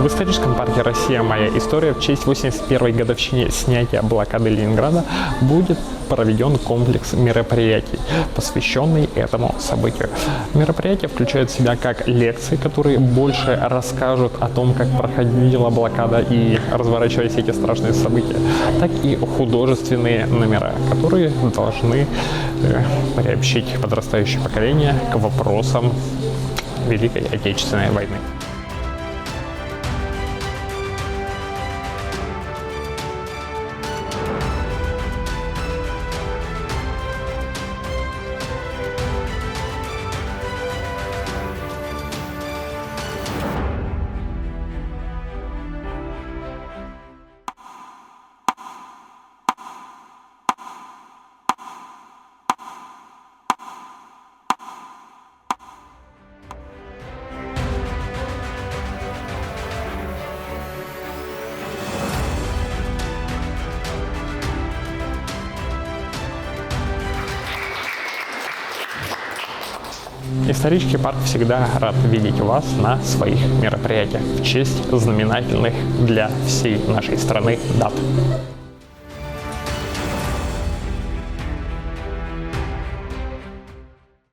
историческом парке «Россия. Моя история» в честь 81-й годовщины снятия блокады Ленинграда будет проведен комплекс мероприятий, посвященный этому событию. Мероприятия включают в себя как лекции, которые больше расскажут о том, как проходила блокада и разворачивались эти страшные события, так и художественные номера, которые должны приобщить подрастающее поколение к вопросам Великой Отечественной войны. Исторический парк всегда рад видеть вас на своих мероприятиях в честь знаменательных для всей нашей страны дат.